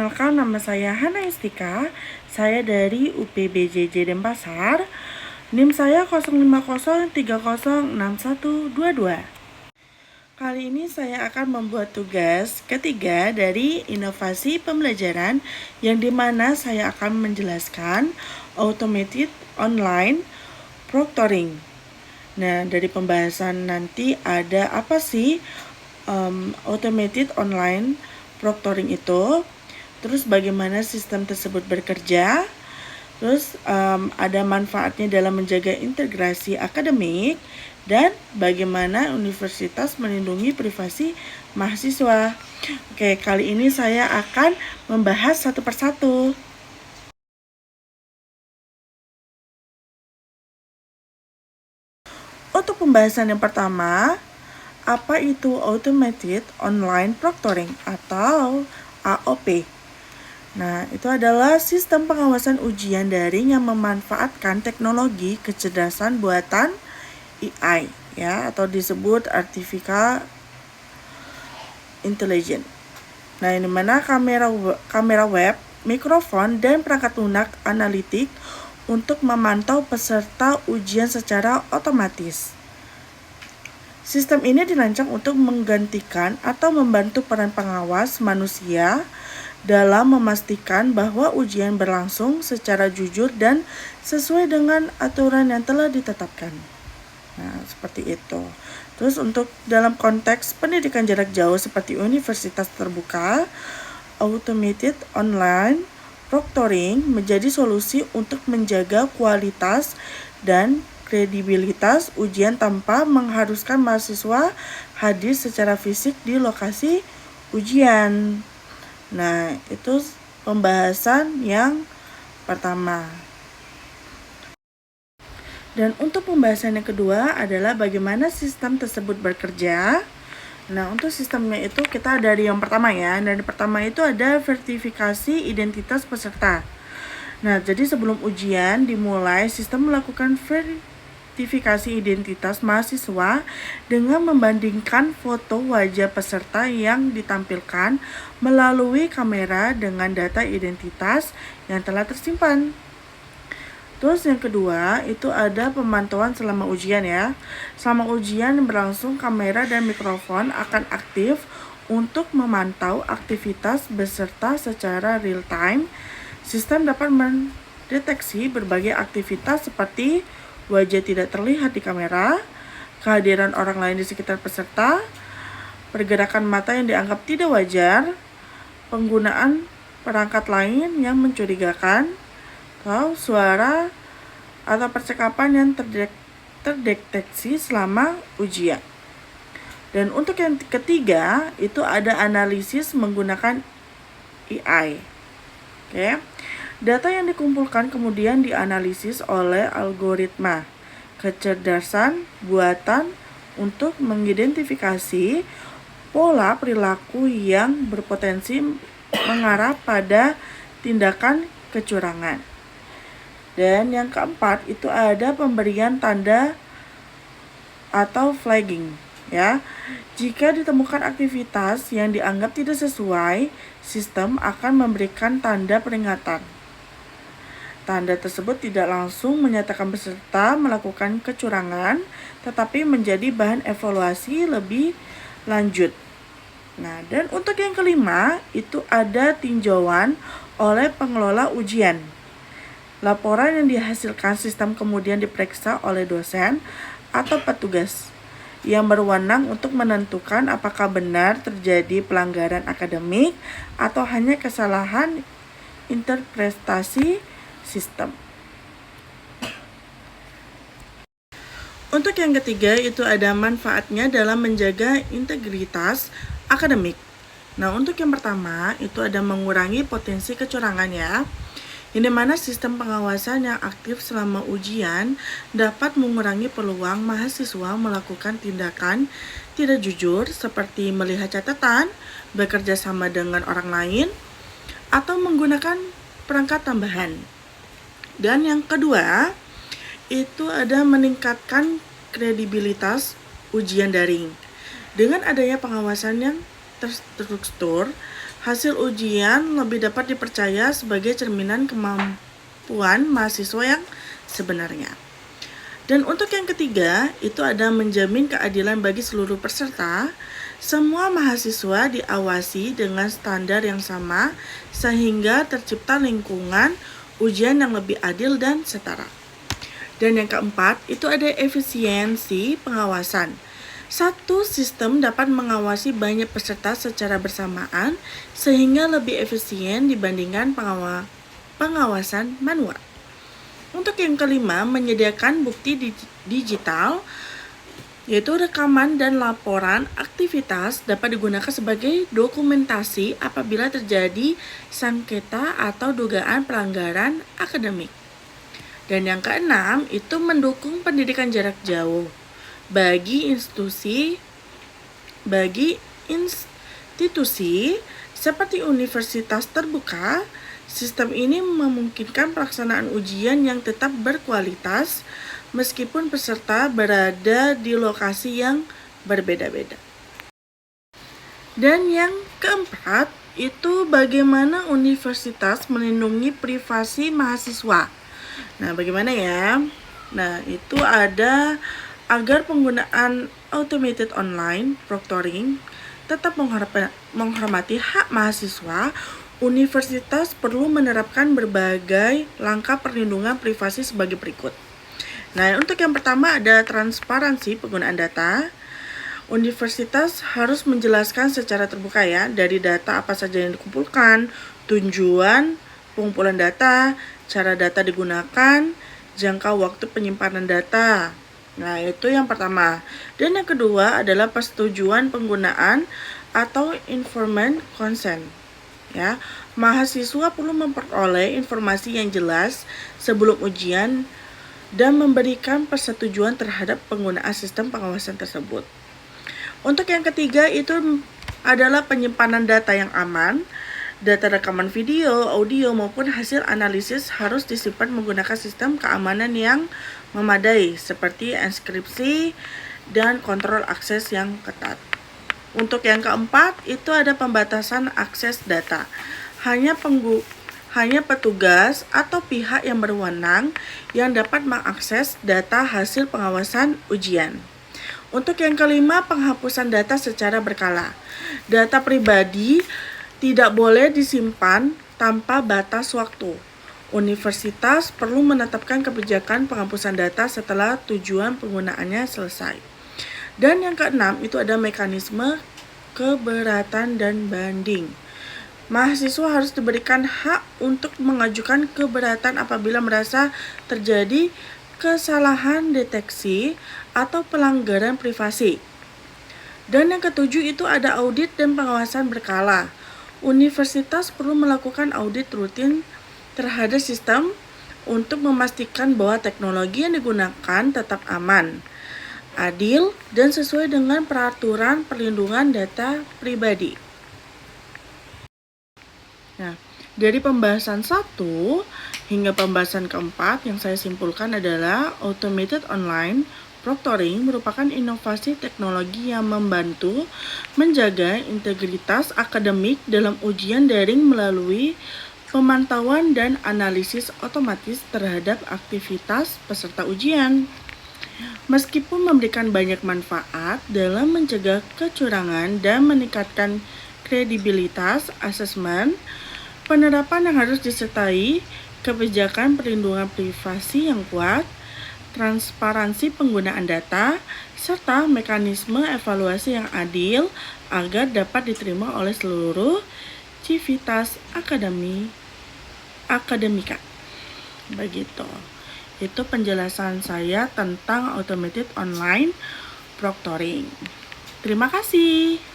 Perkenalkan, nama saya Hana Istika. Saya dari UPBJJ Denpasar. NIM saya 050306122. Kali ini saya akan membuat tugas ketiga dari inovasi pembelajaran, yang dimana saya akan menjelaskan automated online proctoring. Nah, dari pembahasan nanti ada apa sih automated online proctoring itu, terus bagaimana sistem tersebut bekerja, terus ada manfaatnya dalam menjaga integrasi akademik, dan bagaimana universitas melindungi privasi mahasiswa. Oke, kali ini saya akan membahas satu persatu. Untuk pembahasan yang pertama, apa itu automated online proctoring atau AOP? Nah, itu adalah sistem pengawasan ujian daring yang memanfaatkan teknologi kecerdasan buatan AI, ya, atau disebut artificial intelligence. Nah, ini mana kamera web, mikrofon, dan perangkat lunak analitik untuk memantau peserta ujian secara otomatis. Sistem ini dirancang untuk menggantikan atau membantu peran pengawas manusia dalam memastikan bahwa ujian berlangsung secara jujur dan sesuai dengan aturan yang telah ditetapkan. Nah, seperti itu. Terus untuk dalam konteks pendidikan jarak jauh seperti universitas terbuka, automated online proctoring menjadi solusi untuk menjaga kualitas dan kredibilitas ujian tanpa mengharuskan mahasiswa hadir secara fisik di lokasi ujian. Nah, itu pembahasan yang pertama. Dan untuk pembahasan yang kedua adalah bagaimana sistem tersebut bekerja. Nah, untuk sistemnya itu kita dari yang pertama ya. Dan yang pertama itu ada verifikasi identitas peserta. Nah, jadi sebelum ujian dimulai, sistem melakukan verifikasi identitas mahasiswa dengan membandingkan foto wajah peserta yang ditampilkan melalui kamera dengan data identitas yang telah tersimpan. Terus yang kedua itu ada pemantauan selama ujian ya. Selama ujian berlangsung, kamera dan mikrofon akan aktif untuk memantau aktivitas peserta secara real time. Sistem dapat mendeteksi berbagai aktivitas seperti wajah tidak terlihat di kamera, kehadiran orang lain di sekitar peserta, pergerakan mata yang dianggap tidak wajar, penggunaan perangkat lain yang mencurigakan, atau suara atau percakapan yang terdeteksi selama ujian. Dan untuk yang ketiga itu ada analisis menggunakan AI. Oke. Data yang dikumpulkan kemudian dianalisis oleh algoritma kecerdasan buatan untuk mengidentifikasi pola perilaku yang berpotensi mengarah pada tindakan kecurangan. Dan yang keempat itu ada pemberian tanda atau flagging, ya. Jika ditemukan aktivitas yang dianggap tidak sesuai, sistem akan memberikan tanda peringatan. Tanda tersebut tidak langsung menyatakan peserta melakukan kecurangan, tetapi menjadi bahan evaluasi lebih lanjut. Nah, dan untuk yang kelima itu ada tinjauan oleh pengelola ujian. Laporan yang dihasilkan sistem kemudian diperiksa oleh dosen atau petugas yang berwenang untuk menentukan apakah benar terjadi pelanggaran akademik atau hanya kesalahan interpretasi sistem. Untuk yang ketiga itu ada manfaatnya dalam menjaga integritas akademik. Nah, untuk yang pertama itu ada mengurangi potensi kecurangan ya. Yang dimana sistem pengawasan yang aktif selama ujian dapat mengurangi peluang mahasiswa melakukan tindakan tidak jujur seperti melihat catatan, bekerja sama dengan orang lain, atau menggunakan perangkat tambahan. Dan yang kedua, itu ada meningkatkan kredibilitas ujian daring. Dengan adanya pengawasan yang terstruktur, Hasil ujian lebih dapat dipercaya sebagai cerminan kemampuan mahasiswa yang sebenarnya. Dan untuk yang ketiga, itu ada menjamin keadilan bagi seluruh peserta. Semua mahasiswa diawasi dengan standar yang sama sehingga tercipta lingkungan ujian yang lebih adil dan setara. Dan yang keempat, itu ada efisiensi pengawasan. Satu sistem dapat mengawasi banyak peserta secara bersamaan sehingga lebih efisien dibandingkan pengawasan manual. Untuk yang kelima, menyediakan bukti digital, yaitu rekaman dan laporan aktivitas dapat digunakan sebagai dokumentasi apabila terjadi sengketa atau dugaan pelanggaran akademik. Dan yang keenam, itu mendukung pendidikan jarak jauh bagi institusi seperti universitas terbuka. Sistem ini memungkinkan pelaksanaan ujian yang tetap berkualitas meskipun peserta berada di lokasi yang berbeda-beda. Dan yang keempat, itu bagaimana universitas melindungi privasi mahasiswa. Nah, bagaimana ya? Nah, itu ada agar penggunaan automated online proctoring tetap menghormati hak mahasiswa. Universitas perlu menerapkan berbagai langkah perlindungan privasi sebagai berikut. Nah, untuk yang pertama ada transparansi penggunaan data. Universitas harus menjelaskan secara terbuka ya dari data apa saja yang dikumpulkan, tujuan pengumpulan data, cara data digunakan, jangka waktu penyimpanan data. Nah, itu yang pertama. Dan yang kedua adalah persetujuan penggunaan atau informed consent. Ya, mahasiswa perlu memperoleh informasi yang jelas sebelum ujian dan memberikan persetujuan terhadap penggunaan sistem pengawasan tersebut. Untuk yang ketiga itu adalah penyimpanan data yang aman. Data rekaman video, audio maupun hasil analisis harus disimpan menggunakan sistem keamanan yang memadai seperti enkripsi dan kontrol akses yang ketat. Untuk yang keempat itu ada pembatasan akses data. Hanya petugas atau pihak yang berwenang yang dapat mengakses data hasil pengawasan ujian. Untuk yang kelima, penghapusan data secara berkala. Data pribadi tidak boleh disimpan tanpa batas waktu. Universitas perlu menetapkan kebijakan penghapusan data setelah tujuan penggunaannya selesai. Dan yang keenam itu ada mekanisme keberatan dan banding. Mahasiswa harus diberikan hak untuk mengajukan keberatan apabila merasa terjadi kesalahan deteksi atau pelanggaran privasi. Dan yang ketujuh itu ada audit dan pengawasan berkala. Universitas perlu melakukan audit rutin terhadap sistem untuk memastikan bahwa teknologi yang digunakan tetap aman, adil, dan sesuai dengan peraturan perlindungan data pribadi. Nah, dari pembahasan 1 hingga pembahasan keempat yang saya simpulkan adalah automated online proctoring merupakan inovasi teknologi yang membantu menjaga integritas akademik dalam ujian daring melalui pemantauan dan analisis otomatis terhadap aktivitas peserta ujian. Meskipun memberikan banyak manfaat dalam mencegah kecurangan dan meningkatkan kredibilitas asesmen, penerapan yang harus disertai kebijakan perlindungan privasi yang kuat, transparansi penggunaan data, serta mekanisme evaluasi yang adil agar dapat diterima oleh seluruh civitas akademika. Begitu. Itu penjelasan saya tentang automated online proctoring. Terima kasih.